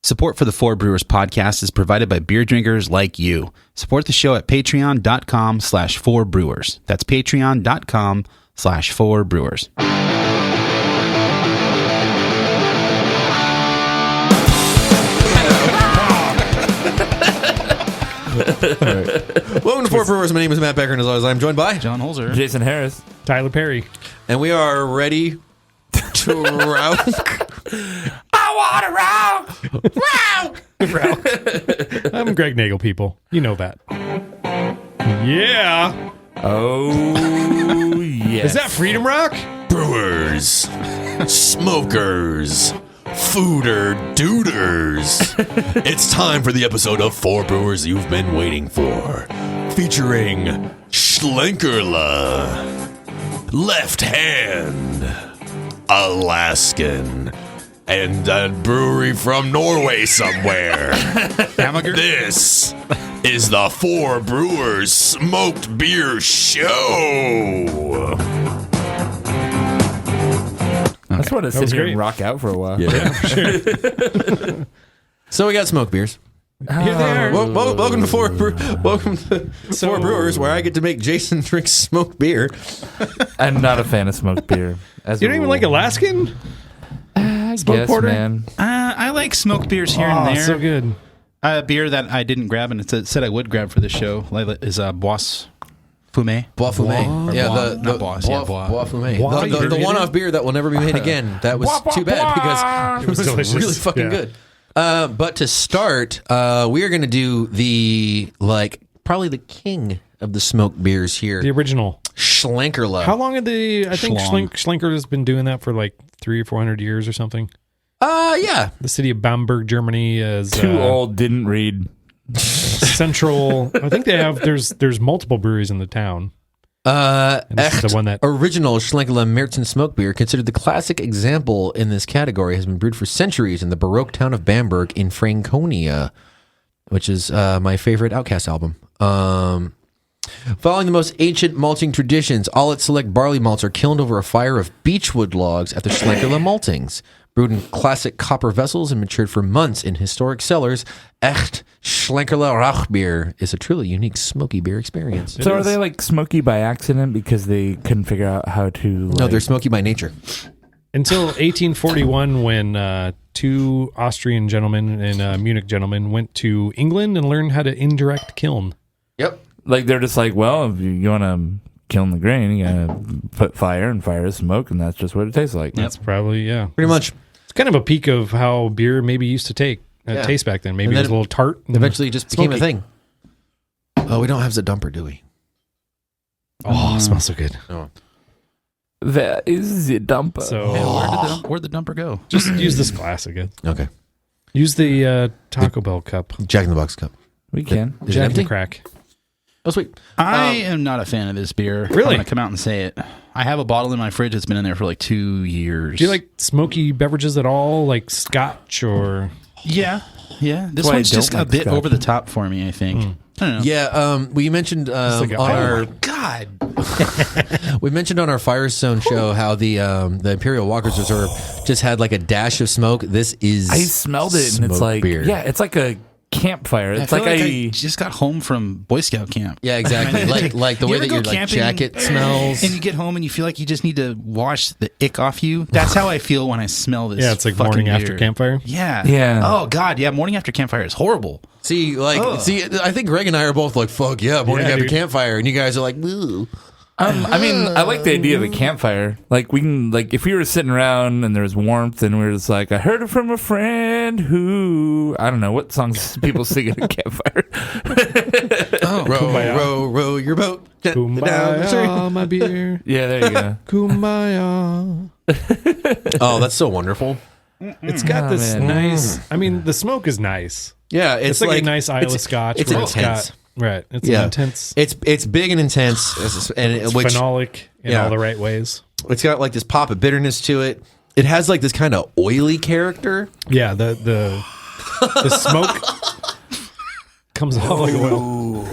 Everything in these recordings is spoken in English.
Support for the Four Brewers podcast is provided by beer drinkers like you. Support the show at patreon.com/4brewers. That's patreon.com/4brewers. Welcome to Four Brewers. My name is Matt Becker, and as always, I'm joined by John Holzer. Jason Harris. Tyler Perry. And we are ready to Rauch. I want a Rauch! I'm Greg Nagel, people. You know that. Yeah. Oh, yes. Is that Freedom Rock? Brewers, smokers, Foeder duders. It's time for the episode of Four Brewers you've been waiting for. Featuring Schlenkerla, Left Hand, Alaskan, and a brewery from Norway somewhere. Amager. This is the Four Brewers Smoked Beer Show. That's what it was sit here great. and rock out for a while. Yeah, for sure. So we got smoked beers. Here they are. Welcome to Four Brewers, where I get to make Jason drink smoked beer. I'm not a fan of smoked beer. As You a don't even rule. like Alaskan? I smoked guess, porter? man. I like smoked beers here and there. So good. A beer that I didn't grab and it said I would grab for the show is Bois Fumé. Bois Fumé. Or Yeah, Bois- the not Bois, yeah, Bois. Bois Fumé. Bois, The you one-off beer that will never be made again. That was too bad because it was delicious. really fucking Yeah. good. But to start, we are going to do probably the king of the smoked beers here, The original. Schlenkerla. How long have I think Schlong. Schlenker has been doing that for like 300 or 400 years or something. Yeah. The city of Bamberg, Germany is Too old, didn't read. central. I think there's multiple breweries in the town. And this is Aecht the one that original Schlenkerla Märzen smoke beer, considered the classic example in this category, has been brewed for centuries in the Baroque town of Bamberg in Franconia, which is my favorite Outcast album. Following the most ancient malting traditions, all its select barley malts are kilned over a fire of beechwood logs at the Schlenkerla maltings. Brewed in classic copper vessels and matured for months in historic cellars, Aecht Schlenkerla Rauchbier is a truly unique smoky beer experience. So are they like smoky by accident because they couldn't figure out how to... No, they're smoky by nature. until 1841 when two Austrian gentlemen and Munich gentlemen went to England and learned how to indirect kiln. Yep. Like they're just like, well, if you want to kiln the grain, you got to put fire, and fire is smoke, and that's just what it tastes like. That's probably, yeah. Pretty much. It's kind of a peak of how beer maybe used to taste back then. Maybe And it then was a little tart. and Eventually it just became a smoky. thing. Oh, we don't have the dumper, do we? Oh, it smells so good. Oh. That is the dumper. So Yeah, where'd the dumper go? just use this glass again. Okay. Use the Taco Bell cup. Jack in the Box cup. we can. Is it Jack empty? and crack. Oh, sweet. I am not a fan of this beer. Really? I'm going to come out and say it. I have a bottle in my fridge that's been in there for like 2 years. Do you like smoky beverages at all, like scotch or? Yeah. Yeah. This why I one's just don't a like bit scotch. over the top for me, I think. I don't know. Yeah, we mentioned like a- on Oh our God. we mentioned on our Firestone show how the Imperial Walker's Reserve just had like a dash of smoke. This is I smelled it, and it's smoked like, beer. yeah, it's like a campfire. It's I feel like, I just got home from Boy Scout camp. Yeah, exactly. like the You way ever that go your like camping jacket smells. And you get home and you feel like you just need to wash the ick off you. That's how I feel when I smell this. Yeah, it's like fucking morning beer. after campfire. Yeah. Yeah. Oh God. Yeah. Morning after campfire is horrible. See, I think Greg and I are both like, fuck yeah, morning Yeah, after dude. campfire, and you guys are like, ooh. I mean, I like the idea of a campfire. Like we can, like if we were sitting around and there was warmth, and we were just like, I heard it from a friend who, I don't know what songs people sing at a campfire. Row your boat down the stream. Kumbaya, my beer. Yeah, there you go. Kumbaya. Oh, that's so wonderful. It's got this man. nice. I mean, the smoke is nice. Yeah, It's like a nice Isle of Scotch. It's where intense. Right. It's Yeah. intense. It's big and intense, and It's which phenolic in yeah. all the right ways. it's got like this pop of bitterness to it. It has like this kind of oily character. Yeah. The smoke comes out like oil.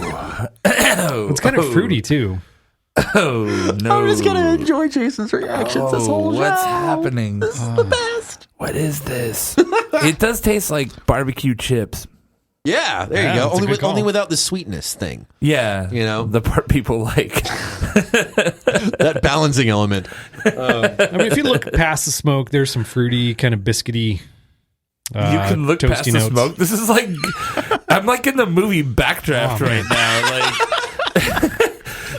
It's kind of fruity too. Oh no! I'm just gonna enjoy Jason's reactions this whole show. What's happening? This is the best. What is this? It does taste like barbecue chips. Yeah, there Yeah, you go. that's a good call. Only without the sweetness thing. Yeah. You know? The part people like. That balancing element. I mean, if you look past the smoke, there's some fruity, kind of biscuity. You can look past toasty the notes. smoke. This is like, I'm like in the movie Backdraft right now. Like,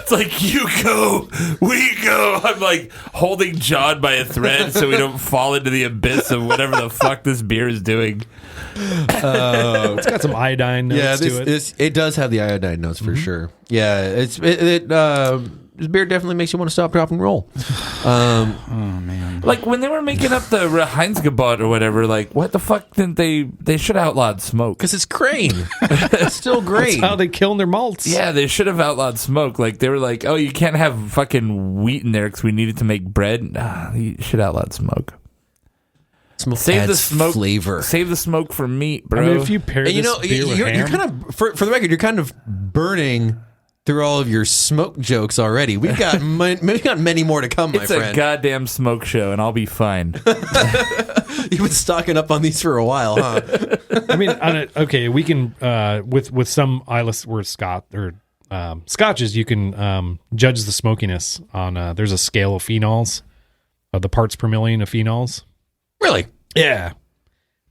it's like you go, we go. I'm like holding John by a thread so we don't fall into the abyss of whatever the fuck this beer is doing. It's got some iodine notes to it. It does have the iodine notes for sure. Yeah, this beer definitely makes you want to stop, drop, and roll. Oh man. Like when they were making up the Heinzgebot or whatever, like what the fuck didn't they should have outlawed smoke. Because it's grain. It's still grain. That's how they kill their malts. Yeah, they should have outlawed smoke. Like they were like, oh, you can't have fucking wheat in there because we need it to make bread. You should outlawed smoke. Smoke Save the adds smoke flavor. Save the smoke for meat, bro. I mean, if you pair And this beer with you're ham, kind of, for the record, you're kind of burning through all of your smoke jokes already. We've got many more to come, my it's a friend. goddamn smoke show, and I'll be fine. You've been stocking up on these for a while, huh? I mean, we can with some Islay or Scott or scotches, you can judge the smokiness on. There's a scale of phenols, the parts per million of phenols. Really? Yeah,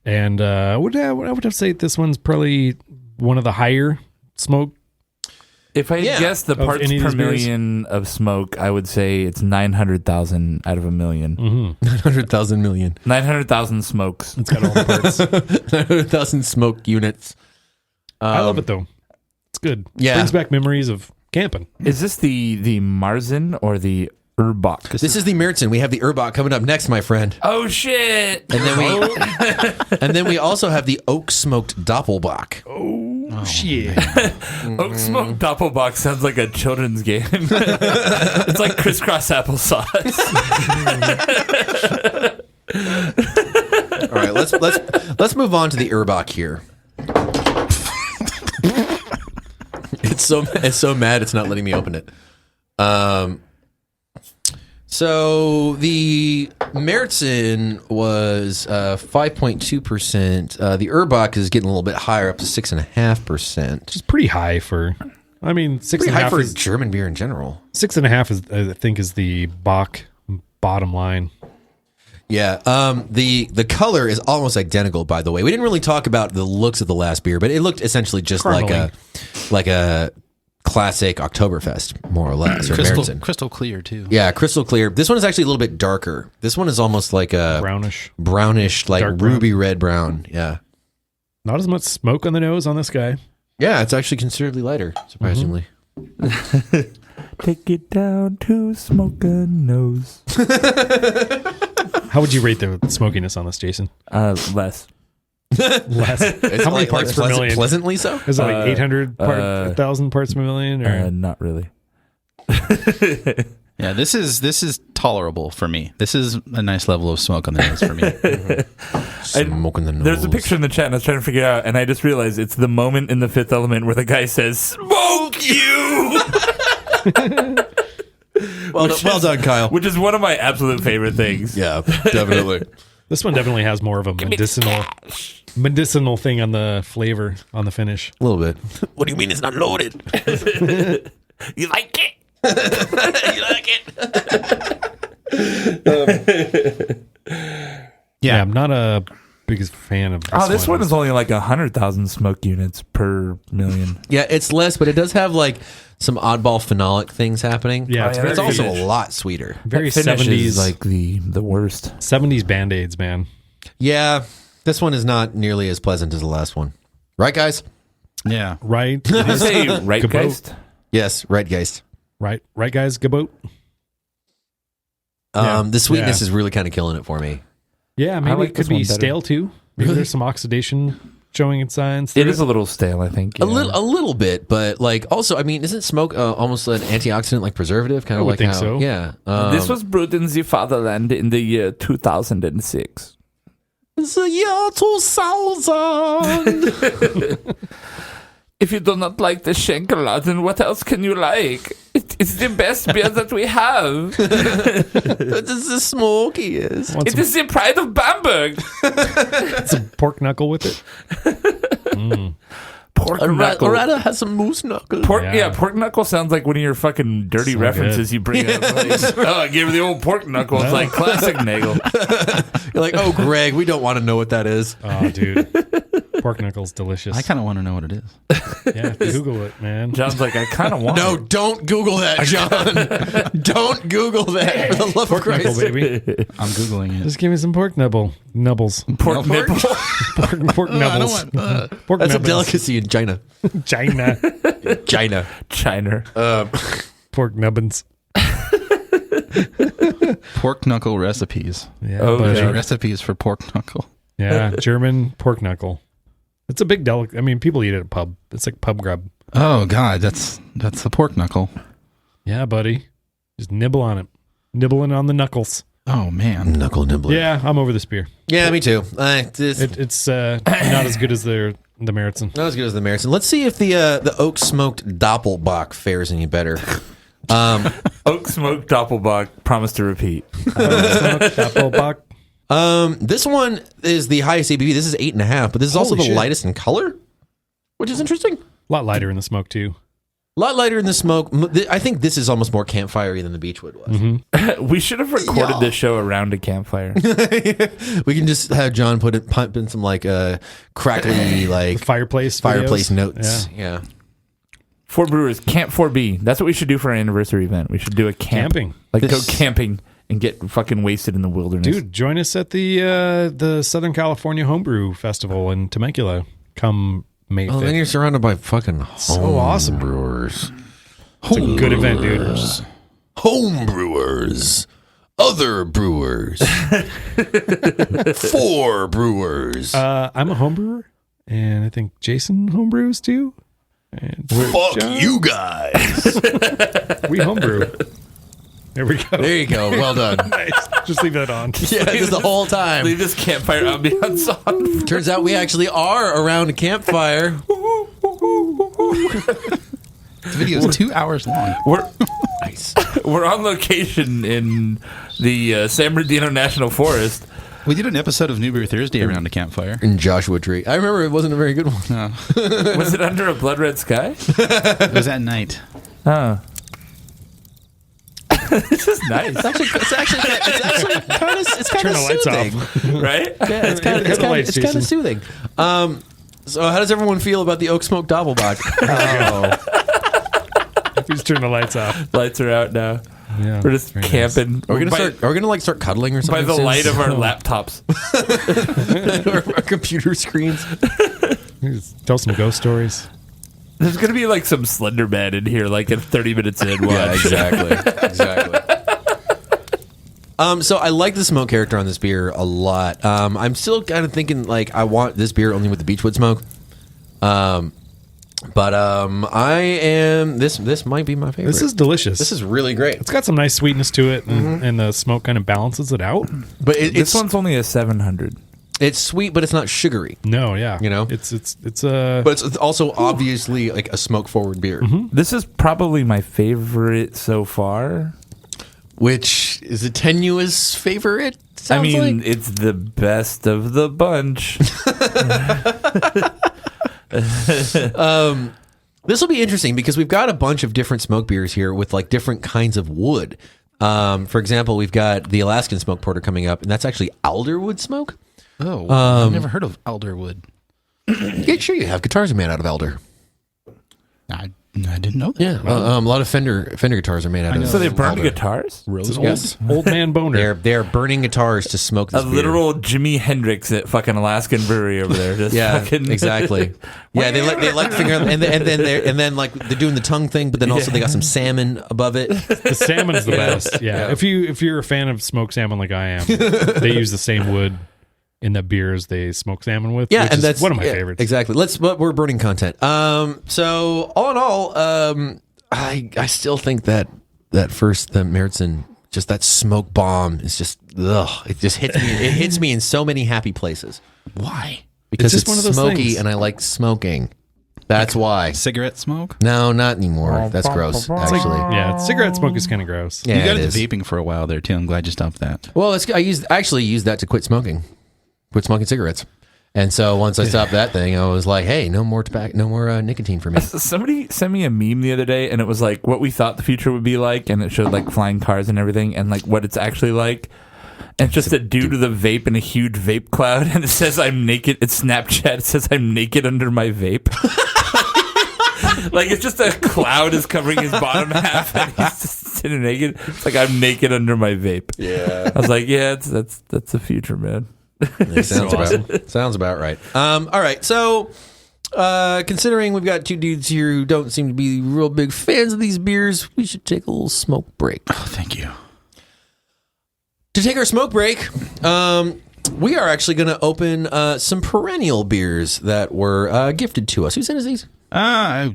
and I would have to say this one's probably one of the higher smoke. If I Yeah. guess the Of parts any of per these beers? million of smoke, I would say it's 900,000 out of a million. 900,000 million. 900,000 smokes. It's got all the parts. 900,000 smoke units. I love it though. It's good. Yeah. Brings back memories of camping. Is this the Märzen or the Urbock? This is the Märzen. We have the Urbock coming up next, my friend. Oh shit! And then we also have the oak smoked Doppelbock. Oh shit! Oak smoked Doppelbock sounds like a children's game. It's like crisscross applesauce. All right, let's move on to the Urbock here. It's so mad it's not letting me open it. So the Märzen was 5.2%. The Urbock is getting a little bit higher, up to 6.5%. It's pretty high for. I mean, six Pretty and a high half for is German beer in general. 6.5 is I think is the Bach bottom line. Yeah. The color is almost identical, by the way. We didn't really talk about the looks of the last beer, but it looked essentially just like a classic Oktoberfest, more or less. Or Märzen. Crystal clear too. Yeah, crystal clear. This one is actually a little bit darker. This one is almost like a brownish, like Dark brown. ruby red brown. Yeah. Not as much smoke on the nose on this guy. Yeah, it's actually considerably lighter, surprisingly. Take it down to smoke a nose. How would you rate the smokiness on this, Jason? Less. Less. How many parts per million? Pleasantly so? Is it like 800 1,000 parts per million? Or? Not really. Yeah, this is tolerable for me. This is a nice level of smoke on the nose for me. Smoke in the nose. There's a picture in the chat, and I was trying to figure it out, and I just realized it's the moment in The Fifth Element where the guy says, "Smoke you!" Well done, Kyle. Which is one of my absolute favorite things. Yeah, definitely. This one definitely has more of a medicinal thing on the flavor, on the finish. A little bit. What do you mean it's not loaded? You like it? You like it? Yeah, I'm not a biggest fan of this This one is only like 100,000 smoke units per million. Yeah, it's less, but it does have like some oddball phenolic things happening. Yeah, it's yeah, very, It's also finish. a lot sweeter. very That finish 70s, is like the worst. 70s Band-Aids, man. Yeah, this one is not nearly as pleasant as the last one. Right, guys? Yeah. Right? Did you say Rauchbier? Yes, right, guys. Right, guys? Gabote? Yeah. The sweetness Yeah. is really kind of killing it for me. Yeah, maybe like it could this one be better. stale too. Maybe there's some oxidation showing its signs. through It is a little stale, I think. A little bit, but like also, I mean, isn't smoke almost an antioxidant, like preservative, kind I of would like think how? so. Yeah, This was brewed in the fatherland in the year 2006. the year 2000. If you do not like the Schlenkerla, then what else can you like? It's the best beer that we have. What does the smoky is? Want It some, is the pride of Bamberg. some pork knuckle with it. Pork knuckle. Loretta has some moose knuckle. Pork knuckle sounds like one of your fucking dirty So references good. you bring up. Like, I gave her the old pork knuckle. It's like classic Nagel. You're like, oh, Greg, we don't want to know what that is. Oh, dude. Pork knuckle's delicious. I kind of want to know what it is. Yeah, Google it, man. John's like, I kind of want No, it. don't Google that, John. Don't Google that, for the love of Pork knuckle, Christ. baby. I'm Googling it. Just give me some pork nubbles. Pork nipple. Pork nubbles. Pork That's a nubbins. delicacy in China. China. China. China. Pork nubbins. Pork knuckle recipes. Yeah, Oh, buddy. yeah. Recipes for pork knuckle. Yeah, German pork knuckle. It's a big delicacy. I mean, people eat it at a pub. It's like pub grub. Oh God, that's the pork knuckle. Yeah, buddy. Just nibble on it. Nibbling on the knuckles. Oh man. Knuckle nibbler. Yeah, I'm over this beer. Yeah, me too. It's not as good as the Märzen. Not as good as the Märzen. Let's see if the oak smoked Doppelbock fares any better. Oak smoked Doppelbock. Promise to repeat. Doppelbock. This one is the highest ABV. This is 8.5, but this is also Holy the shit. lightest in color, which is interesting. A lot lighter in the smoke, too. A lot lighter in the smoke. I think this is almost more campfire than the Beechwood was. We should have recorded this show around a campfire. We can just have John pump in some like crackly like Fireplace fireplace videos. notes. Yeah. For Brewers, Camp 4B. That's what we should do for our anniversary event. We should do a camp. Camping. Like This- go camping and get fucking wasted in the wilderness. Dude, join us at the Southern California Homebrew Festival in Temecula. Come May 5th. Oh, then you're surrounded by fucking So awesome. brewers. It's a good event, dude. Home brewers. Other brewers. 4 brewers. I'm a homebrewer, and I think Jason homebrews too. And Fuck John, you guys. we homebrew. There we go. There you go. Well done. Nice. Just leave that on. Yeah, just the whole time. Leave this campfire ambiance on. Turns out we actually are around a campfire. This video is 2 hours long. We're on location in the San Bernardino National Forest. We did an episode of New Beer Thursday around a campfire. In Joshua Tree. I remember it wasn't a very good one. No, Was it under a blood red sky? it was at night. Oh. This is nice, It's actually kind of Turn the lights soothing. off. right? Yeah, it's kind Turn the lights, of Jason. soothing. So how does everyone feel about the oak smoke Doppelbock? Please turn the lights off. Lights are out now. Yeah, We're just very nice. camping. Are we by, gonna start cuddling or by something? the soon? light of our laptops. our computer screens. Just tell some ghost stories. There's gonna be like some Slender Man in here, like in 30 minutes in. Watch. Yeah, exactly. So I like the smoke character on this beer a lot. I'm still kind of thinking like I want this beer only with the Beechwood smoke. But I am this might be my favorite. This is delicious. This is really great. It's got some nice sweetness to it, and the smoke kind of balances it out. But This one's only a 700. it's sweet, but it's not sugary. No, yeah, You know? it's But it's also obviously like a smoke forward beer, This is probably my favorite so far. which is a tenuous favorite. I Sounds mean, like. it's the best of the bunch. This will be interesting because we've got a bunch of different smoke beers here with like different kinds of wood. For example, we've got the Alaskan smoke porter coming up, and that's actually alderwood smoke. Oh, I've never heard of elderwood. Yeah, sure you have. Guitars are made out of elder. I didn't know that. Yeah, a lot of Fender guitars are made out of. So they burn alder. guitars? Rose Yes. old man boner. They're burning guitars to smoke this A beer. literal Jimi Hendrix at fucking Alaskan brewery over there. Just Yeah, fucking exactly. Yeah, they like finger and then like they're doing the tongue thing, but then also they got some salmon above it. The salmon's the best. Yeah. If you're a fan of smoked salmon like I am, they use the same wood in the beers they smoke salmon with. Yeah, which and is that's one of my yeah, favorites. Exactly. But we're burning content. So all in all, I still think that the Märzen, just that smoke bomb is just it just hits me. It hits me in so many happy places. Why? Because It's it's, just one of those smoky things. and I like smoking. That's why. Cigarette smoke? No, not anymore. That's gross, actually. Yeah, cigarette smoke is kind of gross. Yeah, You got it into is. vaping for a while there, too. I'm glad you stopped that. Well, I actually used that to quit smoking cigarettes. And so once I stopped that thing, I was like, hey, no more tobacco, no more nicotine for me. Somebody sent me a meme the other day, and it was like what we thought the future would be like, and it showed like flying cars and everything, and like what it's actually like. And it's just a dude with a vape and a huge vape cloud, and it says I'm naked. It's Snapchat. It says I'm naked under my vape. Like it's just a cloud is covering his bottom half, and he's just sitting naked. It's like I'm naked under my vape. Yeah. I was like, yeah, that's the future, man. Sounds about right. All right. So, considering we've got two dudes here who don't seem to be real big fans of these beers, we should take a little smoke break. Oh, thank you. To take our smoke break, we are actually going to open some Perennial beers that were gifted to us. Who sent us these? I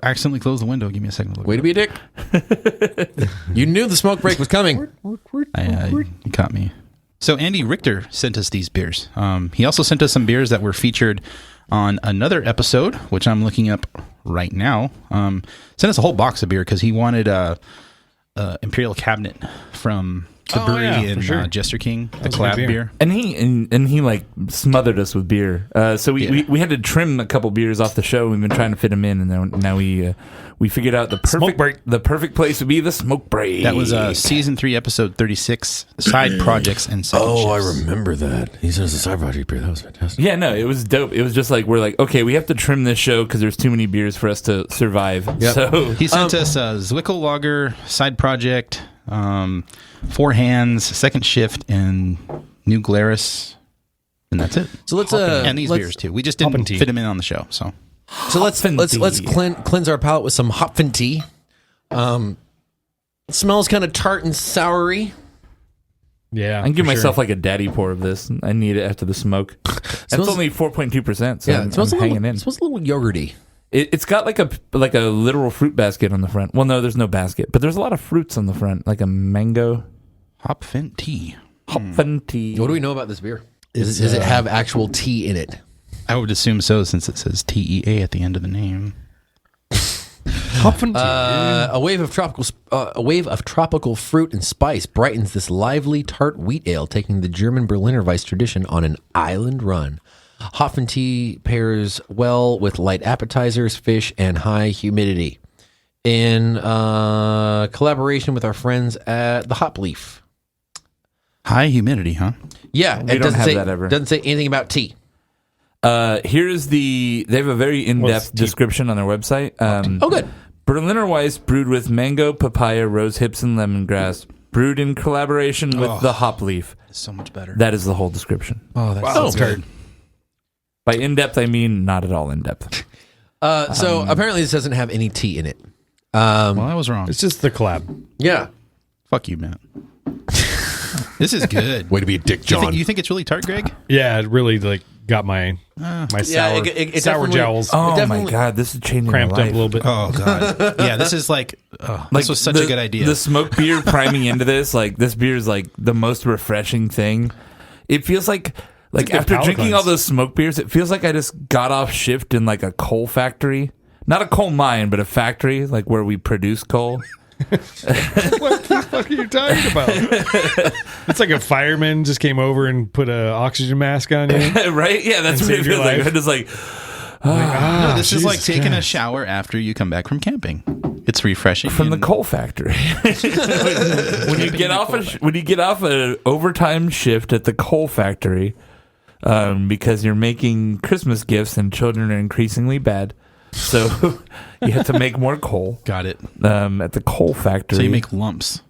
accidentally closed the window. Give me a second to look. Way to be a dick. You knew the smoke break was coming. You caught me. So Andy Richter sent us these beers. He also sent us some beers that were featured on another episode, which I'm looking up right now. Sent us a whole box of beer because he wanted a Imperial cabinet from the brewery in Jester King, the collab beer. And he like smothered us with beer. So we had to trim a couple beers off the show. We've been trying to fit them in, and now we figured out the perfect place would be the smoke break. That was season 3, episode 36, side projects and second shifts. I remember that. He says a side project beer. That was fantastic. Yeah, no, it was dope. It was just like we're like, okay, we have to trim this show because there's too many beers for us to survive. Yep. So He sent us a Zwickel Lager, side project, Four Hands, second shift, and New Glarus, and that's it. So let's And these beers too. We just didn't Hopfentea. fit them in on the show. So let's cleanse our palate with some Hopfentea. It smells kind of tart and soury. Yeah, I can give for myself sure. like a daddy pour of this. I need it after the smoke. It's Smells- only 4.2%, so Yeah, I'm it smells hanging in. It smells a little yogurty. It's got like a literal fruit basket on the front. Well, no, there's no basket, but there's a lot of fruits on the front, like a mango. Hopfentea. Hopfentea. What do we know about this beer? Does it have actual tea in it? I would assume so, since it says TEA at the end of the name. Hopfentea. A wave of tropical fruit and spice brightens this lively tart wheat ale, taking the German Berliner Weiss tradition on an island run. Hopfentea pairs well with light appetizers, fish, and high humidity. In collaboration with our friends at the Hop Leaf. High humidity, huh? Yeah, We don't have that ever. Doesn't say anything about tea. They have a very in-depth tea? description on their website. Oh, good. Berliner Weiss brewed with mango, papaya, rose hips, and lemongrass. Brewed in collaboration with the Hop Leaf. It's so much better. That is the whole description. Oh, that's so good. By in-depth, I mean not at all in-depth. So apparently this doesn't have any tea in it. Well, I was wrong. It's just the collab. Yeah. Fuck you, Matt. This is good. Way to be a dick, John. You think it's really tart, Greg? Yeah, it really like got my sour it sour definitely- jowls Oh my definitely god, this is changing cramped my up life. a little bit. Oh, God. Yeah, this is like this was such a good idea. The smoke beer priming into this, like this beer is like the most refreshing thing. It feels like a good after palate drinking all cleanse. those smoke beers, it feels like I just got off shift in like a coal factory. Not a coal mine, but a factory, like where we produce coal. What the fuck are you talking about? It's like a fireman just came over and put a oxygen mask on you. Right? Yeah, that's And what it saved your feels like. life. I'm just like, No, this is like Jesus taking a Christ. shower after you come back from camping. It's refreshing. from the and- coal factory. when you get off an overtime shift at the coal factory, because you're making Christmas gifts and children are increasingly bad, so you have to make more coal. Got it. At the coal factory, So you make lumps.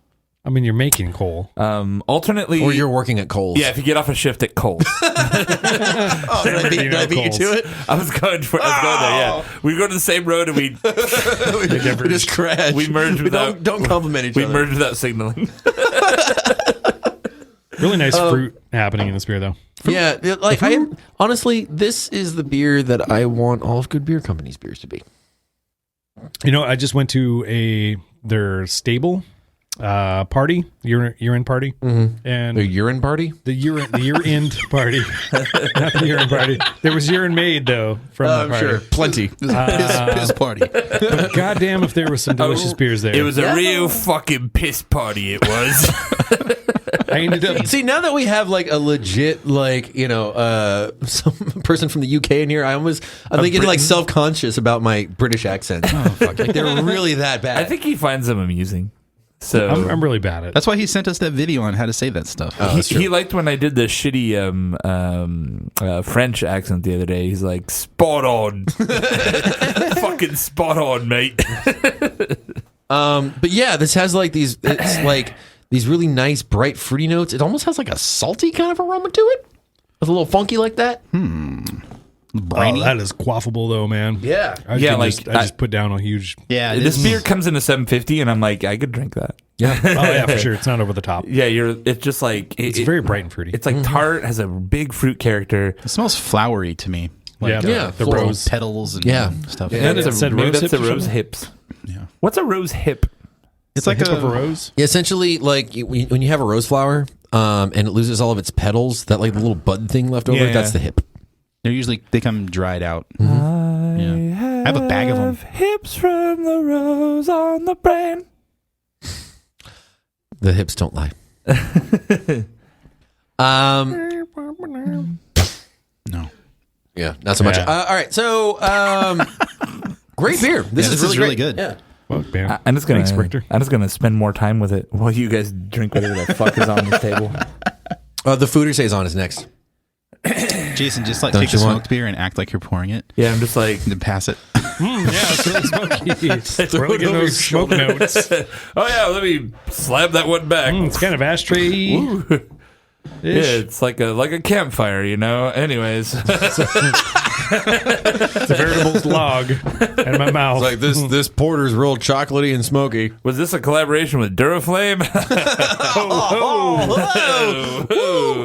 I mean, you're making coal. alternately, Or you're working at Kohl's. yeah. If you get off a shift at Coles, Oh, did I beat you to it? I was going there. Yeah, we go to the same road and we We just crashed. We merged without- Don't compliment each other. merged without signaling. Really nice fruit happening in this beer, though. Yeah, like honestly, this is the beer that I want all of Good Beer Company's beers to be. You know, I just went to their stable party, urine party, and The urine party? the urine party, not the urine party. There was urine made though from the party. Sure. Plenty. Piss party. But goddamn, if there was some delicious beers there. It was a real fucking piss party. It was. I ended up. See, now that we have like a legit, like, some person from the UK in here, I'm getting like self-conscious about my British accent. Oh, fuck. Like, they're really that bad. I think he finds them amusing. So I'm really bad at it. That's why he sent us that video on how to say that stuff. he liked when I did the shitty French accent the other day. He's like, spot on. Fucking spot on, mate. But yeah, this has like these, it's like these really nice, bright, fruity notes. It almost has like a salty kind of aroma to it. It's a little funky like that. Briny. That is quaffable though, man. Yeah. I just put down a huge. Yeah, This beer comes in a 750, and I'm like, I could drink that. Yeah. Oh yeah, for sure. It's not over the top. Yeah, it's just like It's very bright and fruity. It's like tart, has a big fruit character. It smells flowery to me. Like, Yeah, the floral rose. petals and stuff. Yeah, Maybe it said rose that's the hips or rose something? hips. Yeah. What's a rose hip? It's like hip a of a rose. Yeah, essentially, like when you have a rose flower and it loses all of its petals, that like the little bud thing left over, Yeah. that's the hip. They come dried out. Yeah. I have a bag of them. Hips from the rose on the brain. The hips don't lie. No. Yeah, not so much. Yeah. All right, so great beer. This is really great. good. Yeah. Fuck, man. I'm just Thanks, Richter. gonna spend more time with it while you guys drink whatever the fuck is on this table. The Foeder Saison is next. Jason, just like Don't take a you want- smoked beer and act like you're pouring it. Yeah, I'm just like, And then pass it. Yeah, it's really smoky. Throw Really it getting over those your smoke notes. oh yeah, let me slap that one back. It's kind of ashtray. Yeah, it's like a campfire, you know. Anyways, It's a veritable log in my mouth. Like this porter's real chocolatey and smoky. was this a collaboration with Duraflame?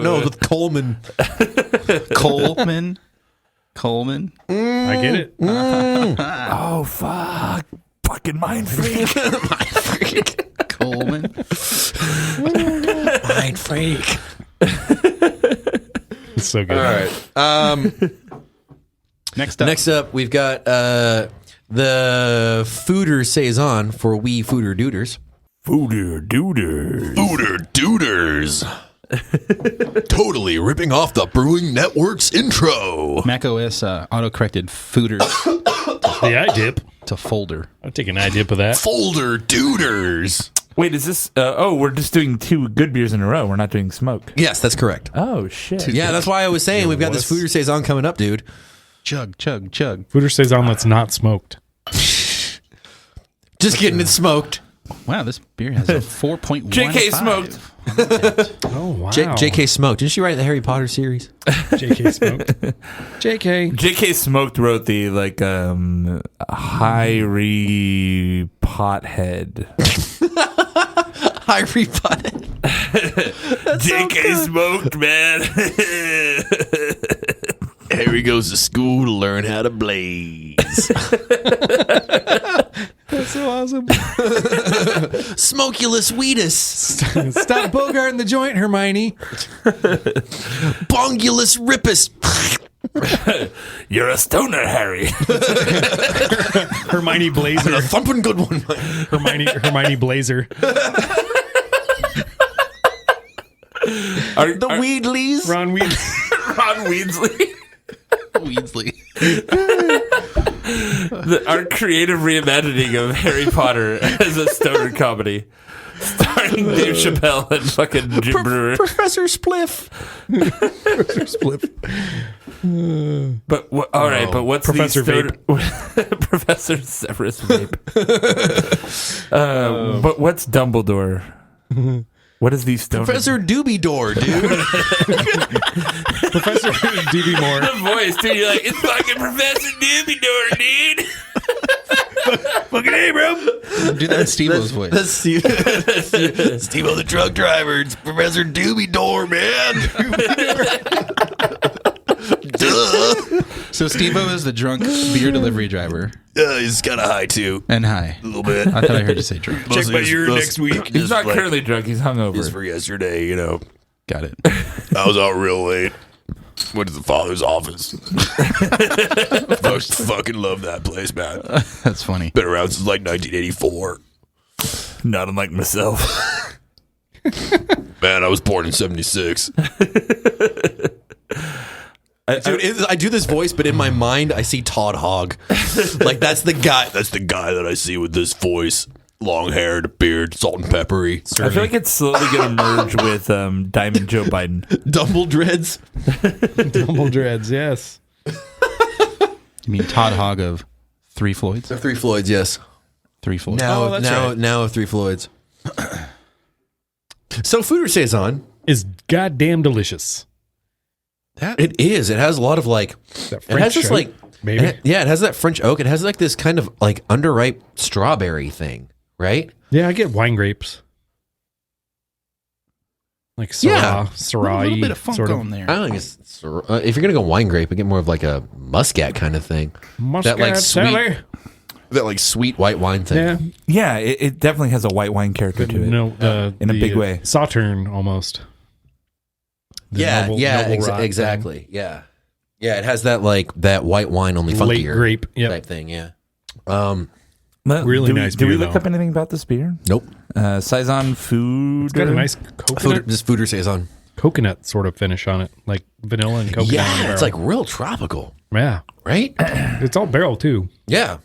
No, with Coleman. Coleman. I get it. Oh fuck! Fucking mind freak. Coleman. Mind freak. It's so good. All right. Next up. We've got the Foeder Saison for we Foeder Duders. Foeder Duders. Foeder Duders. Totally ripping off the Brewing Network's intro. macOS auto-corrected Foeder The eye dip. to folder. I'll take an eye dip of that. Folder Duders. Wait, is this? We're just doing 2 good beers in a row. We're not doing smoke. Yes, that's correct. Oh shit! Yeah, that's why I was saying we've got this Foeder Saison coming up, dude. Chug, chug, chug. Foeder Saison that's not smoked. Just getting it smoked. Wow, this beer has a 4.1. JK smoked. Oh, wow. J.K. smoked. Didn't she write the Harry Potter series? JK smoked. JK. JK Smoked wrote the Hyrie Pothead. Harry Potter. JK Smoked, man. Harry goes to school to learn how to blaze. That's so awesome. Smokulus Wheatus. Stop bogarting the joint, Hermione. Bongulus Rippus. You're a stoner, Harry. Hermione Blazer. A thumping good one. Hermione Blazer. The Weedleys. Ron Weed. Ron Weasley. Weasley. Our creative reimagining of Harry Potter as a stoner comedy. Starring Dave Chappelle and fucking Jim Brewer. Professor Spliff. But all right, but what's Professor the Professor Severus Vape? But what's Dumbledore? What is these stoners? Professor Doobie Door, dude. Professor D.B. Moore. The voice, dude. You're like, it's fucking Professor Doobie Door, dude. Fucking hey, bro. Do that in Steve-O's voice. That's Steve-O the truck driver. It's Professor Doobie Door, man. Duh. So Steve-O is the drunk beer delivery driver. He's kind of high too. And high. A little bit. I thought I heard you say drunk. Check my urine next week. He's not currently drunk. He's hungover. Just for yesterday, you know. Got it. I was out real late. Went to the father's office. Fucking love that place, man. That's funny. Been around since like 1984. Not unlike myself. Man, I was born in 76. I do this voice, but in my mind, I see Todd Hogg. Like, that's the guy. That's the guy that I see with this voice. Long hair, beard, salt and peppery. I feel like it's slowly going to merge with Diamond Joe Biden. Double dreads. Double dreads, yes. You mean Todd Hogg of Three Floyds? The Three Floyds, yes. Three Floyds. Now of Three Floyds. So Foeder Saison Is goddamn delicious. It is. It has a lot of like. That It has this oak, like. maybe. It has that French oak. It has like this kind of like underripe strawberry thing, right? Yeah, I get wine grapes. Like Yeah. Syrah, A little bit of funk sort of. on there. I don't think it's. If you're gonna go wine grape, I get more of like a muscat kind of thing. Muscat like, sweet- Sally. That like sweet white wine thing. Yeah, Yeah, it definitely has a white wine character to it. no, in a big way. Sauterne almost. The noble rot exactly. Yeah, it has that like that white wine only thing. Late funkier grape. Yep. type thing. Yeah. Well, Really do we- nice Do we beer, look though. up anything about this beer? Nope. Saison food. It's got a nice Foeder Saison. coconut sort of finish on it, like vanilla and coconut. on the Yeah, it's like barrel. real tropical, yeah, right? it's all barrel too. Yeah.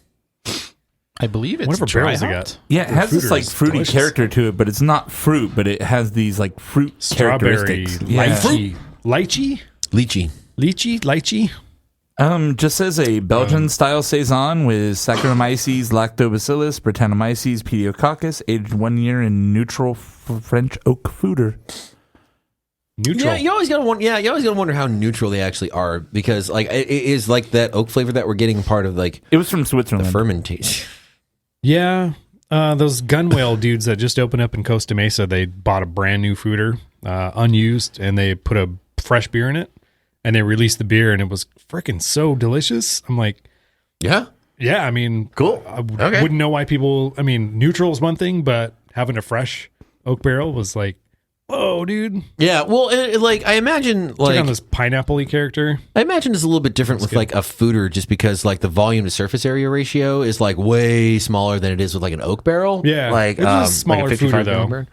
I believe it's Whatever dry barrels they hopped. got. Yeah, it has this Foeder like is fruity delicious. character to it, but it's not fruit, but it has these like fruit Strawberry, characteristics. Yeah. lychee, Lychee. Just says a Belgian style saison with Saccharomyces, Lactobacillus, Brettanomyces, Pediococcus, aged 1 year in neutral French oak foeder. neutral. Yeah, you always gotta wonder how neutral they actually are, because like it is like that oak flavor that we're getting part of like It was from the Switzerland. fermentation. Yeah, those gun whale dudes that just opened up in Costa Mesa, they bought a brand new foeder, unused, and they put a fresh beer in it, and they released the beer, and it was freaking so delicious. I'm like, Yeah. yeah, I mean, Cool. I Okay. wouldn't know why people. I mean, neutral is one thing, but having a fresh oak barrel was like, whoa, dude. Yeah. Well, like I imagine, Check on like this pineapple-y character. I imagine it's a little bit different with good. like a foeder, just because like the volume to surface area ratio is like way smaller than it is with like an oak barrel. Yeah, Like it's a smaller like a 55 foeder, though. gallon barrel.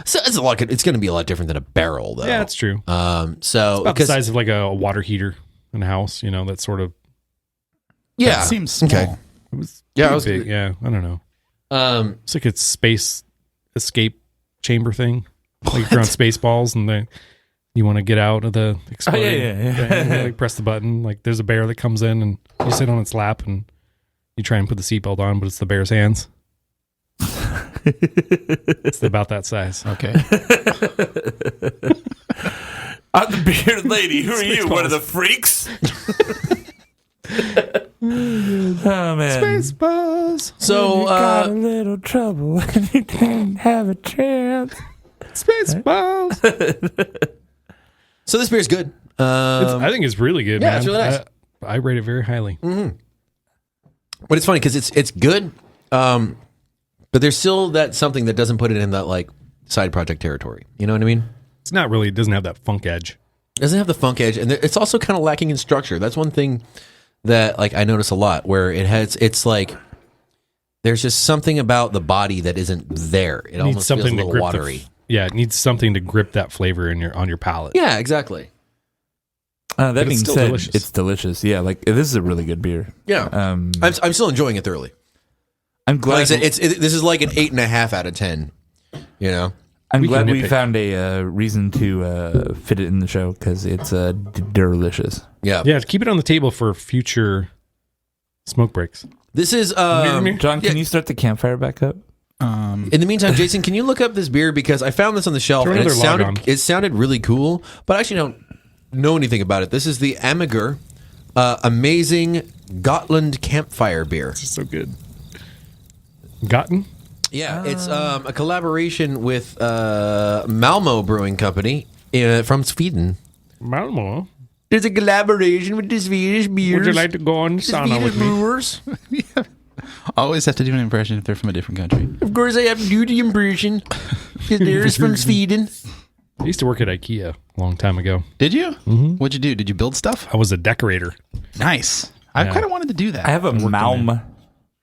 So it's it's going to be a lot different than a barrel, though. Yeah, that's true. So About the because size of like a water heater in a house. You know, that sort of. yeah, That seems small. Okay. It was Yeah, pretty I was- big. Yeah, I don't know. um, It's like a space escape chamber thing. Like you're on Spaceballs and you want to get out of the exploding. yeah. thing, you like press the button. Like there's a bear that comes in and you sit on its lap and you try and put the seatbelt on, but it's the bear's hands. It's about that size. Okay. I'm the bearded lady. Who are you? One of the freaks? Oh man. Spaceballs. so Got a little trouble and you didn't have a chance. Spaceballs. so this beer's good. I think it's really good. yeah, man. it's really nice. I rate it very highly. But it's funny because it's good, but there's still that something that doesn't put it in that like side project territory. You know what I mean? It's not really. It doesn't have that funk edge. It doesn't have the funk edge, and it's also kind of lacking in structure. That's one thing that like I notice a lot, where it's like there's just something about the body that isn't there. It Needs almost feels a something to little grip watery. Yeah, it needs something to grip that flavor on your palate. Yeah, exactly. That it's being still said, delicious. it's delicious. Yeah, like this is a really good beer. Yeah, I'm still enjoying it thoroughly. I'm glad. Like I said, this is like an 8.5 out of 10. You know, I'm we glad can we nitpick. found a reason to fit it in the show because it's delicious. yeah. Yeah, keep it on the table for future smoke breaks. This is John, can you start the campfire back up? In the meantime, Jason, can you look up this beer, because I found this on the shelf Throw and another log on. it sounded really cool, but I actually don't know anything about it. This is the Amager amazing Gotland Campfire beer. It's so good. Gotten? Yeah, it's a collaboration with Malmo Brewing Company from Sweden. Malmo. There's a collaboration with the Swedish beers. Would you like to go on sauna with me? Brewers. Always have to do an impression if they're from a different country. Of course, I have to do the impression. Because there's from Sweden. I used to work at IKEA a long time ago. Did you? Mm-hmm. What'd you do? Did you build stuff? I was a decorator. Nice. I kind of wanted to do that. I have a Malm.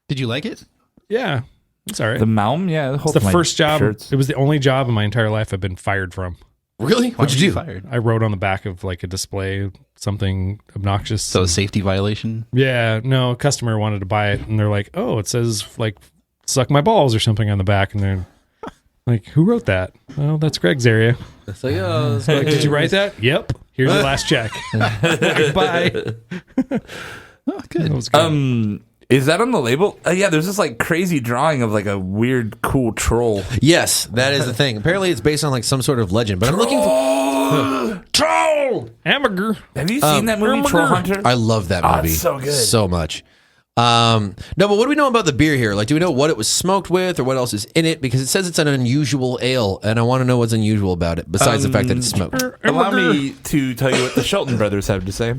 Did you like it? Yeah, it's all right. The Malm, yeah. It's the first job. Shirts. It was the only job in my entire life I've been fired from. Really? Why What'd were you do? Fired? I wrote on the back of like a display something obnoxious. So a safety violation? Yeah, no, a customer wanted to buy it, and they're like, "Oh, it says like suck my balls or something on the back," and they're like, "Who wrote that?" Well, that's Greg's area. It's like, oh, it's Like, did you write that? Yep. Here's your last check. Bye. Oh, good. That was good. Is that on the label? Yeah, there's this like crazy drawing of like a weird, cool troll. Yes, that is the thing. Apparently, it's based on like some sort of legend. But I'm looking for Troll! Hamburger. Have you seen that movie, Troll Hunter? I love that movie. it's so good. So much. No, but what do we know about the beer here? Like, do we know what it was smoked with or what else is in it? Because it says it's an unusual ale, and I want to know what's unusual about it, besides the fact that it's smoked. Allow me to tell you what the Shelton brothers have to say.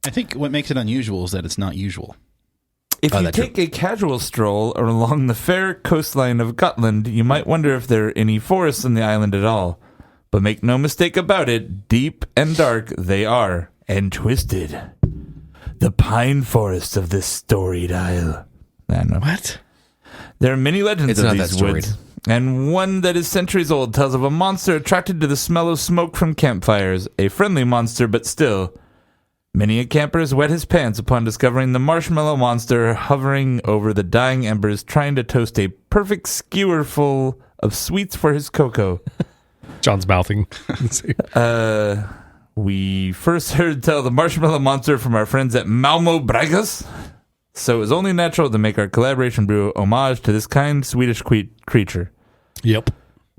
I think what makes it unusual is that it's not usual. If you take a casual stroll along the fair coastline of Gotland, you might wonder if there are any forests on the island at all. But make no mistake about it, deep and dark they are, and twisted. The pine forests of this storied isle. I don't know. What? There are many legends It's of not these that storied. woods, and one that is centuries old tells of a monster attracted to the smell of smoke from campfires. A friendly monster, but still. Many a camper has wet his pants upon discovering the marshmallow monster hovering over the dying embers, trying to toast a perfect skewer full of sweets for his cocoa. John's mouthing. We first heard tell the marshmallow monster from our friends at Malmo Bryghus, so it was only natural to make our collaboration brew homage to this kind Swedish creature. Yep.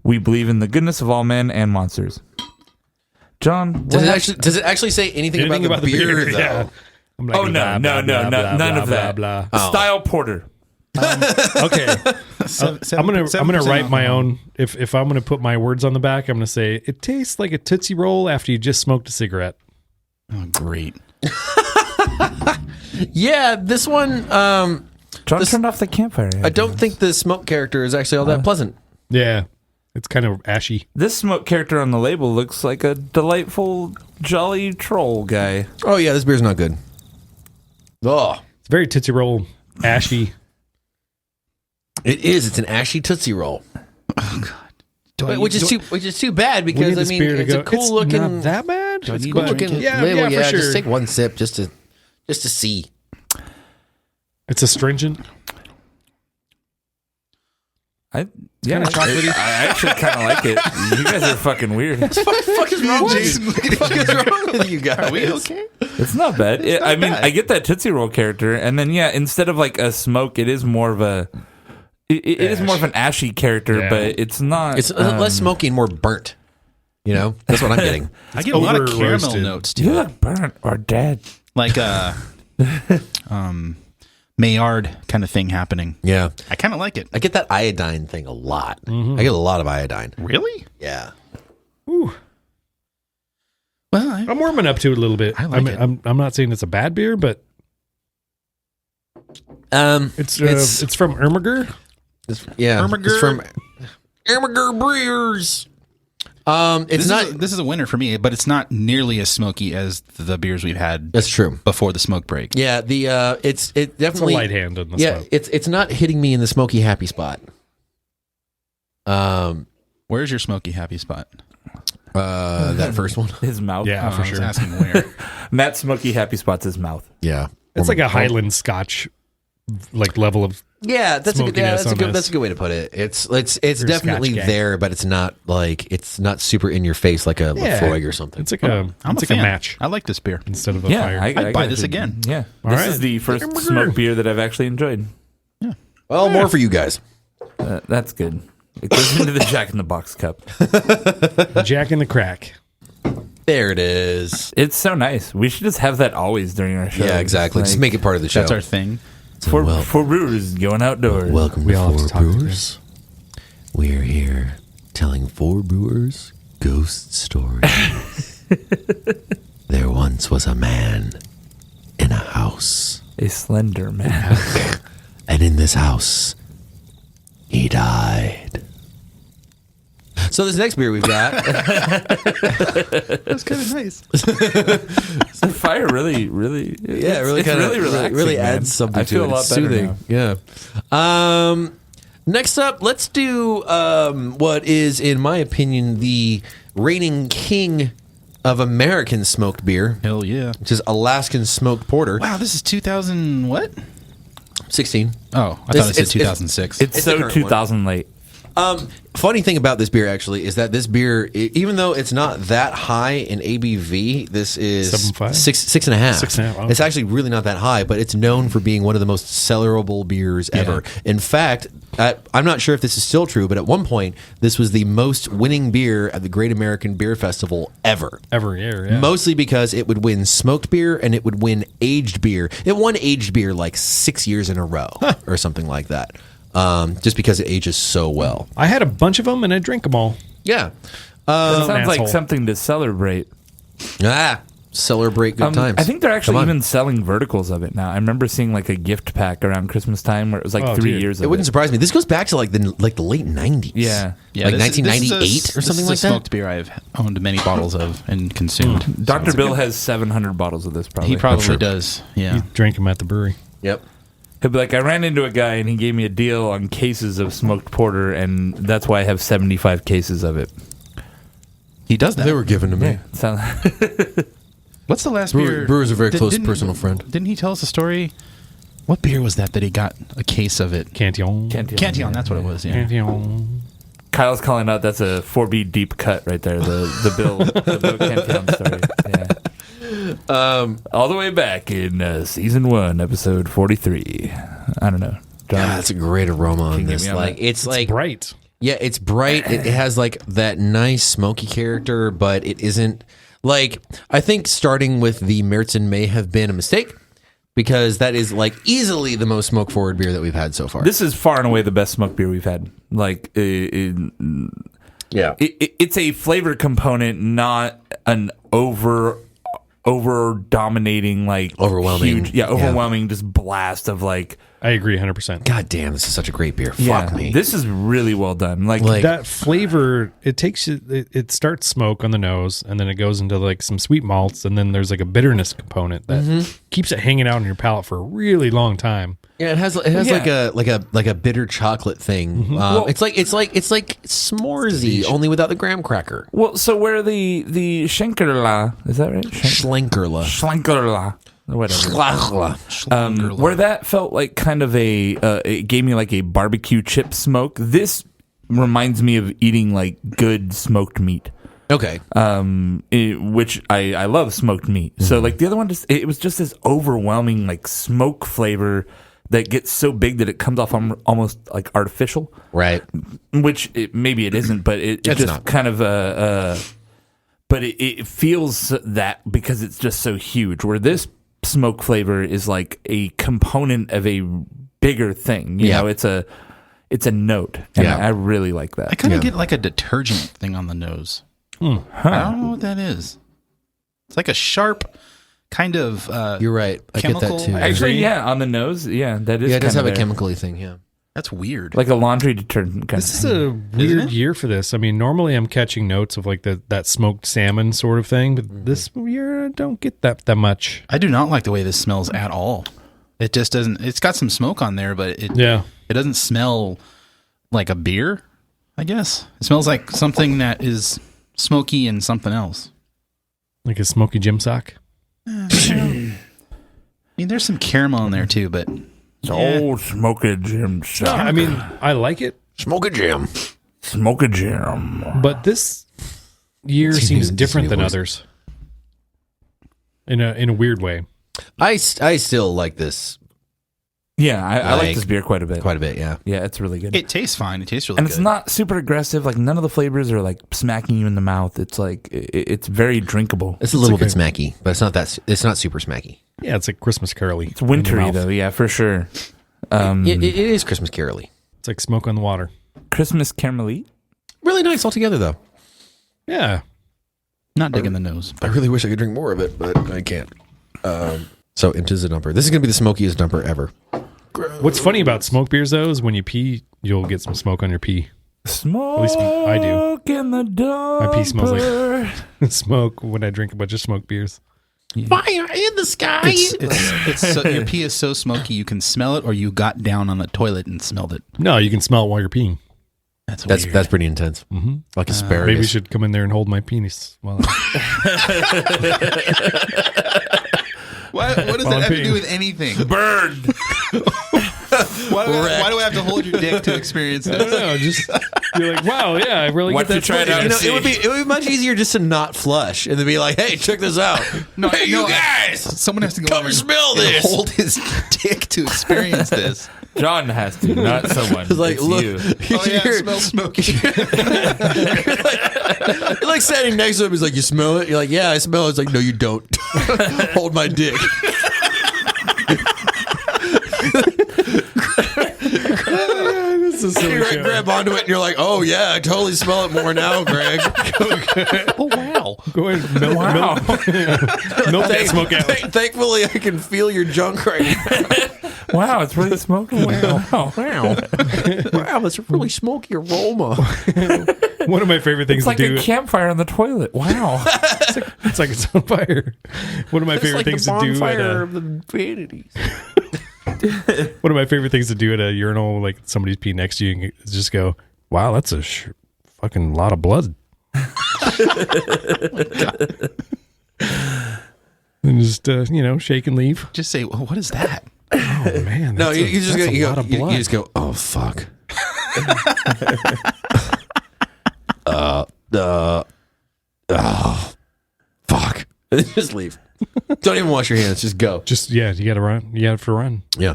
We believe in the goodness of all men and monsters. John, Does it actually say anything about the beer, though? Yeah. I'm like, Oh, no, none of that. Blah. Style porter. Okay. I'm gonna write my own. If I'm gonna put my words on the back, I'm gonna say it tastes like a Tootsie Roll after you just smoked a cigarette. Oh, great. Yeah, this one. John turned off the campfire. I don't think the smoke character is actually all that pleasant. Yeah, it's kind of ashy. This smoke character on the label looks like a delightful, jolly troll guy. Oh yeah, this beer's not good. Oh, It's very Tootsie Roll ashy. it is. It's an ashy Tootsie Roll. Oh, God. Which is too bad We need because I this mean beer to it's go. a cool It's looking. not that bad. Do I It's need cool to drink looking it? label. Yeah, for sure. Just take one sip just to see. It's astringent. Kinda chocolatey. I actually kind of like it. You guys are fucking weird. What the fuck is wrong with you? What the fuck is wrong with you guys? Are we okay? It's not bad. I mean, I get that Tootsie Roll character, and then instead of like a smoke, it is more of a. It is more of an ashy character, Yeah. but it's not. It's less smoky and more burnt. You know, that's what I'm getting. I get a lot of caramel over-roasted. notes to you it. look burnt or dead. Like Maillard kind of thing happening. Yeah, I kind of like it. I get that iodine thing a lot. I get a lot of iodine. Really? Yeah. Ooh. Well, I'm warming up to it a little bit. I like it. I'm not saying it's a bad beer, but it's from Amager. It's from Amager Brewers. This is a winner for me, but it's not nearly as smoky as the beers we've had That's true. before the smoke break. Yeah, it It's a definitely light hand on the Yeah, smoke. it's not hitting me in the smoky happy spot. Where's your smoky happy spot? That first one. His mouth. Yeah, for I was sure. asking where. Matt's smoky happy spot's his mouth. Yeah, It's like a Highland Scotch like level of yeah. That's a good. Yeah, smokiness on this. that's a good way to put it. It's You're a definitely Scotch guy. there, but it's not super in your face like a Lefroy or something. It's like a I'm it's a like fan. a match I like this beer. instead of a Yeah, fire. I'd buy this gotta- again. Yeah, All this right. is the first smoke beer that I've actually enjoyed. Well, more for you guys. That's good. It goes into the Jack in the Box cup. Jack in the Crack. There it is. It's so nice. We should just have that always during our show. Yeah, exactly. Just make it part of the show. That's our thing. for brewers going outdoors. Welcome We to all have Four to talk to Brewers. We're here telling four brewers ghost stories. There once was a man in a house. A slender man. A And in this house, he died. So this next beer we've got. That's kind of nice. Fire really Yeah, it really kind of relaxing, really man. adds something I to feel it. a lot It's better soothing. now. Yeah. Next up, let's do what is, in my opinion, the reigning king of American smoked beer, Hell yeah. which is Alaskan smoked porter. Wow, this is 2000 what? 16. Oh, I This- thought it said it's- 2006. It's It's the so current one. 2000 late. Funny thing about this beer actually is that this beer, even though it's not that high in ABV, this is 7.5? 6.5. 6.5, okay. It's actually really not that high, but it's known for being one of the most sellerable beers ever. In fact, I'm not sure if this is still true, but at one point, this was the most winning beer at the Great American Beer Festival ever. Every year, yeah. Mostly because it would win smoked beer and it would win aged beer. It won aged beer like 6 years in a row or something like that. Just because it ages so well. I had a bunch of them and I drank them all. Yeah. That sounds asshole. like something to celebrate. Celebrate good times. I think they're actually Come on. even selling verticals of it now. I remember seeing like a gift pack around Christmas time where it was like Oh, 3 dude. years of It wouldn't surprise me. This goes back to like the late 90s. Yeah. Like this is- 1998 or something this like is a that. smoked beer I've owned many bottles of and consumed. Dr. Bill has 700 bottles of this probably. He probably sure. does. Yeah. You drank them at the brewery. Yep. He'll be like, I ran into a guy and he gave me a deal on cases of smoked porter, and that's why I have 75 cases of it. He does that. They were given to me. Sound- What's the last Brewer- beer? Brewer's a very close didn't- personal friend. Didn't he tell us a story? What beer was that he got a case of it? Cantillon. Cantillon, that's what it was. Yeah. Cantillon. Kyle's calling out that's a 4B deep cut right there. The Bill Cantillon story. Yeah. All the way back in season 1, episode 43. I don't know. John, God, that's a great aroma on Can you get this. me on Like that? it's like Bright. yeah, it's bright. It has like that nice smoky character, but it isn't like I think starting with the Märzen may have been a mistake because that is like easily the most smoke forward beer that we've had so far. this is far and away the best smoked beer we've had. Like, yeah. it's a flavor component, not an over dominating, like Overwhelming. huge, overwhelming just blast of like I agree 100%. God damn, this is such a great beer. yeah, Fuck me. this is really well done. Like That flavor, it takes you, it starts smoke on the nose and then it goes into like some sweet malts and then there's like a bitterness component that keeps it hanging out on your palate for a really long time. Yeah, it has Yeah. like a bitter chocolate thing. It's like s'moresy, only without the graham cracker. well, so where the Schlenkerla, is that right? Schlenkerla. Schlenkerla. Or whatever. Where that felt like kind of it gave me like a barbecue chip smoke. This reminds me of eating like good smoked meat. Okay. Which I love smoked meat. So like the other one, it was just this overwhelming like smoke flavor that gets so big that it comes off almost like artificial. Right. Which maybe it isn't, but it It's just not. kind of but it feels that because it's just so huge. Where this smoke flavor is like a component of a bigger thing. You know, it's a note, and Yeah. I really like that. I kind of get like a detergent thing on the nose. I don't know what that is. It's like a sharp kind of. You're right. I get that chemical too. Actually, yeah, on the nose, yeah, that is. Yeah, it does kind have of a there. chemically thing, yeah. That's weird. Like a laundry detergent kind This of is thing. a weird year for this. I mean, normally I'm catching notes of like that smoked salmon sort of thing, but this year I don't get that much. I do not like the way this smells at all. It just doesn't. It's got some smoke on there, but it doesn't smell like a beer. I guess it smells like something that is smoky and something else. Like a smoky gym sock. I mean, there's some caramel in there too, but It's old Smoky Jim No, I mean, I like it, Smoke a jam. Smoky Jim. but this year It's seems new- different it's than new others. In a weird way. I still like this Yeah, I like Like, this beer quite a bit. quite a bit, yeah. Yeah, it's really good. it tastes fine. It tastes really and good. it's not super aggressive. Like none of the flavors are like smacking you in the mouth. It's like it's very drinkable. It's a little bit smacky, but it's not super smacky. Yeah, it's like Christmas caroly. It's wintry though. Yeah, for sure. It is Christmas caroly. It's like smoke on the water. Christmas caramelly. Really nice altogether, though. Yeah. not digging the nose. I really wish I could drink more of it, but I can't. So into the dumper. This is going to be the smokiest dumper ever. What's funny about smoke beers though is when you pee, you'll get some smoke on your pee. Smoke. At least I do. In the My pee smells like smoke when I drink a bunch of smoke beers. Fire in the sky. It's so, your pee is so smoky you can smell it, or you got down on the toilet and smelled it. No, you can smell it while you're peeing. That's pretty intense. Mm-hmm. Like asparagus. Maybe you should come in there and hold my penis. While what does that have to do with anything? Burned. Why do I have to hold your dick to experience I this? don't know. Just you're like, wow, yeah, I really Why get don't you that. try it out? it would be much easier just to not flush and then be like, hey, check this out. No, hey, you guys, someone has to go come over and smell and this. hold his dick to experience this. John has to, not someone. It's like, It's look, you. Oh yeah, it smells smoky. You're like standing next to him. He's like, you smell it? You're like, yeah, I smell it. It's like, no, you don't. Hold my dick. This is so You good. grab onto it and you're like, oh yeah, I totally smell it more now, Greg. Oh wow. Go ahead, and melt that smoke out. Thankfully, I can feel your junk right now. Wow, it's really smoky. Wow. Wow, that's a really smoky aroma. One of my favorite things It's like to do. a campfire on the toilet. Wow. It's like it's on fire. One of my favorite things to do at of the vanities. one of my favorite things to do at a urinal, like somebody's peeing next to you, is just go, "Wow, that's a fucking lot of blood." And just shake and leave. Just say, well, what is that? Oh man, No, that's you just that's go. a You, lot go of you, blood. you just go. Oh fuck. Fuck. Just leave. Don't even wash your hands. Just go. Just you gotta run. You have to run. Yeah.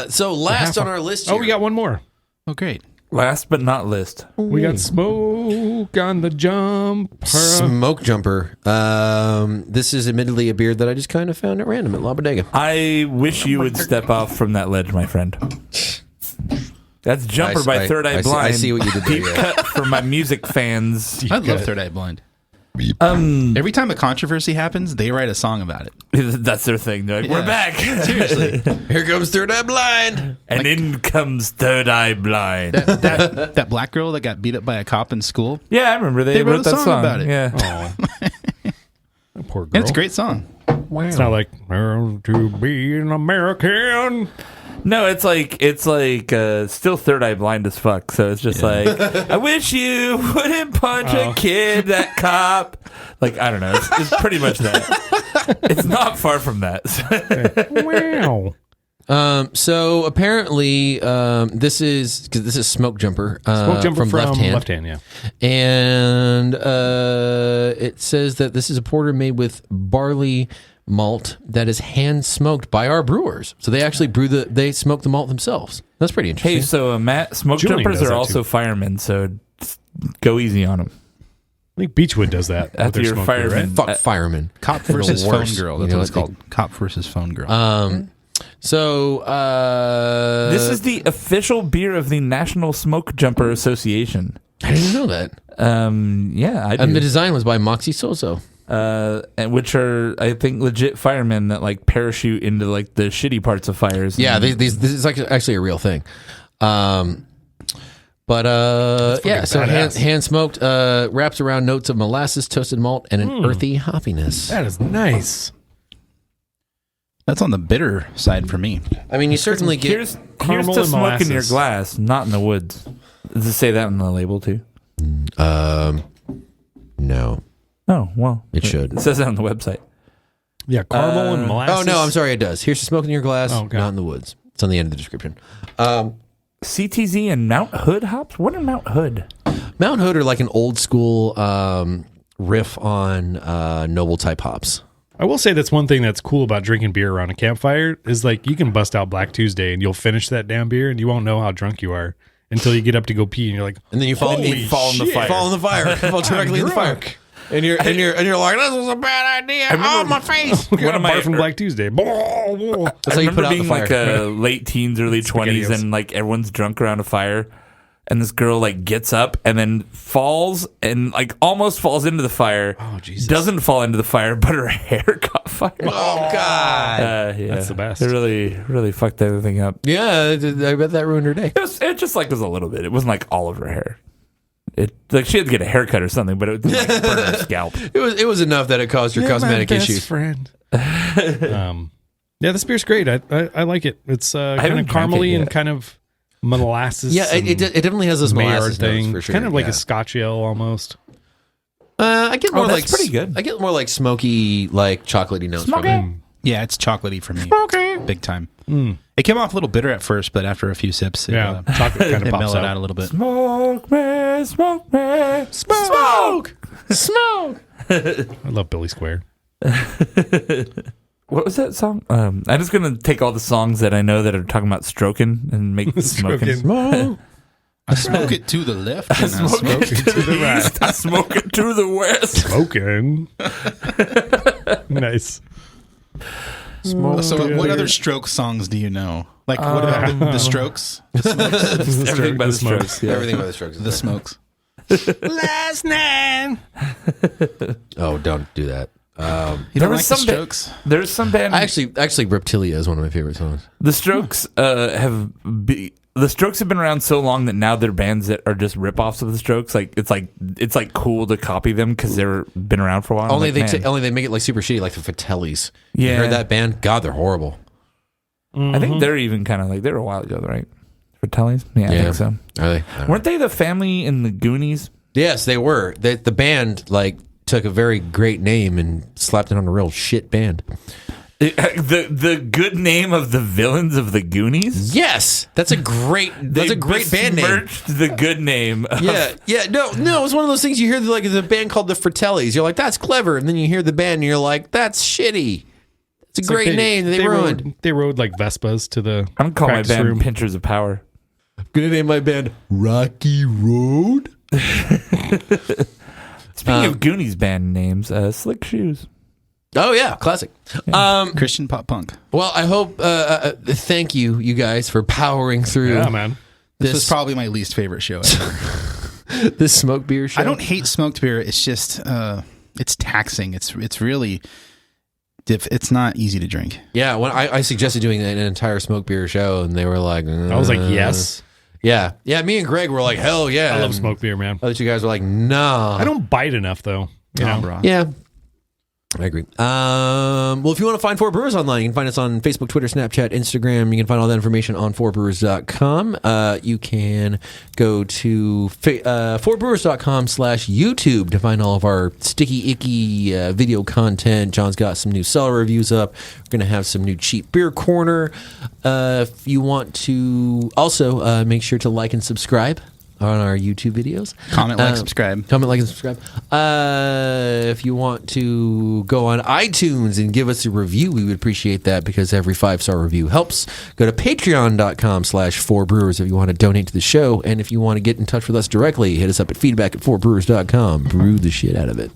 So last on our list here. Oh, we got one more. Oh, great. Last but not least. We got smoke on the jump. Smokejumper. This is admittedly a beer that I just kind of found at random at La Bodega. I wish you would step off from that ledge, my friend. That's Jumper by Third Eye Blind. I see what you did there. Deep Yeah. cut for my music fans. I love Third Eye Blind. Every time a controversy happens, they write a song about it. That's their thing. They're like, we're back. Seriously. Here comes Third Eye Blind. And in comes Third Eye Blind. that black girl that got beat up by a cop in school. Yeah, I remember they wrote a that song song about it. Yeah. Oh, poor girl. And it's a great song. Wow. It's not like to be an American. No, it's like still Third Eye Blind as fuck. So it's just like, I wish you wouldn't punch a kid, that cop. Like, I don't know. It's pretty much that. It's not far from that. Wow. So apparently, this is Smokejumper. Smokejumper from Left Hand. Left Hand, yeah. And it says that this is a porter made with barley malt that is hand smoked by our brewers. So they actually they smoke the malt themselves. That's pretty interesting. Hey, so Matt, smoke Julian jumpers does are that also too. firemen, so go easy on them. I think Beechwood does that. with After their your smoke beer, fireman. right? Fuck firemen. Cop versus phone worst. girl. That's You know, what it's called. Cop versus phone girl. So This is the official beer of the National Smoke Jumper Association. I didn't know that. Yeah, I do. And the design was by Moxie Soso. And which are, I think, legit firemen that like parachute into like the shitty parts of fires. Yeah, this is actually a real thing. Yeah, so badass. hand smoked wraps around notes of molasses, toasted malt, and an earthy hoppiness. That is nice. That's on the bitter side for me. I mean, you certainly get. Here's caramel to and smoke in your molasses. glass, not in the woods. Does it say that on the label too? No, Oh well, it should. It says that on the website. Yeah, caramel and molasses. Oh no, I'm sorry. It does. Here's to smoke in your glass, Oh, God. not in the woods. It's on the end of the description. CTZ and Mount Hood hops. What are Mount Hood? Mount Hood are like an old school riff on noble type hops. I will say that's one thing that's cool about drinking beer around a campfire is like you can bust out Black Tuesday and you'll finish that damn beer and you won't know how drunk you are until you get up to go pee and you're like, And then you fall, Holy fall in the shit. fire. fall in the fire, fall directly in the fire, drunk. and you're like, this was a bad idea. Oh, my face. We got One a of bar my- from Black Tuesday. That's I how you put remember out the being fire. like a late teens, early 20s, SpaghettiOs. and like everyone's drunk around a fire. and this girl like gets up and then falls and like almost falls into the fire. Oh, Jesus. Doesn't fall into the fire, but her hair caught fire. Oh God. Yeah. That's the best. It really fucked everything up. Yeah, I bet that ruined her day. It just like was a little bit. It wasn't like all of her hair. It like she had to get a haircut or something, but it didn't like burn her scalp. It was enough that it caused her cosmetic issues. Friend. Yeah, this beer's great. I like it. It's kind of haven't drank it caramely yet. and kind of molasses. Yeah, it definitely has those Maillard molasses thing. notes for sure. Kind of like yeah. a Scotch ale almost. I get more that's pretty good. I get more like smoky, like chocolatey notes from it. Yeah, it's chocolatey for me. Okay. Big time. It came off a little bitter at first, but after a few sips, it, Chocolate kind of it pops mellowed out. out a little bit. Smoke me, smoke me, Smoke! Smoke! I love Billy Square. What was that song? I'm just gonna take all the songs that I know that are talking about stroking and make smoking. Smoke! I smoke it to the left and I smoke it to the right. I smoke it to the west. Smoking. Nice. So what other stroke songs do you know? Like, what about the Strokes? Everything by the Smokes. Strokes. Yeah. Everything by the Strokes. The Smokes. Last night. Oh, don't do that. You There don't was like the some ba- Strokes? There's some band. Actually, Reptilia is one of my favorite songs. The Strokes the Strokes have been around so long that now they're bands that are just ripoffs of the Strokes. Like it's like cool to copy them because they've been around for a while. Only Like, they man. only they make it like super shitty, like the Fratellis. Yeah. You heard that band? God, they're horrible. I think they're even kind of like they were a while ago, right? Fratellis? Yeah, I think so. Are they? Weren't they the family in the Goonies? Yes, they were. The band like took a very great name and slapped it on a real shit band. The good name of the villains of the Goonies? Yes, that's a great band name. Besmirched the good name. Yeah. No, it's one of those things you hear like the band called the Fratellis. You're like, that's clever, and then you hear the band, and you're like, that's shitty. It's a great name. They ruined. They rode like Vespas to the. I'm gonna call my practice band room. Pinchers of Power. I'm gonna name my band Rocky Road. Speaking of Goonies band names, Slick Shoes. Oh yeah, classic. Christian pop punk. Well, I hope. Thank you guys, for powering through. Yeah, man. This was probably my least favorite show ever. This smoke beer show. I don't hate smoked beer. It's just, it's taxing. It's really, it's not easy to drink. Yeah, when I suggested doing an entire smoke beer show, and they were like, I was like, yes. Yeah. Me and Greg were like, hell yeah. I love smoke beer, man. Other two guys were like, nah. I don't bite enough though. You know? bro. Yeah. I agree. Well, if you want to find Four Brewers online, you can find us on Facebook, Twitter, Snapchat, Instagram. You can find all that information on fourbrewers.com. You can go to fourbrewers.com/YouTube to find all of our sticky, icky video content. John's got some new cellar reviews up. We're going to have some new cheap beer corner. If you want to also make sure to like and subscribe on our YouTube videos. Comment, like, subscribe. Comment, like, and subscribe. If you want to go on iTunes and give us a review, we would appreciate that because every 5-star review helps. Go to patreon.com/4brewers if you want to donate to the show. And if you want to get in touch with us directly, hit us up at feedback@4brewers.com. Brew the shit out of it.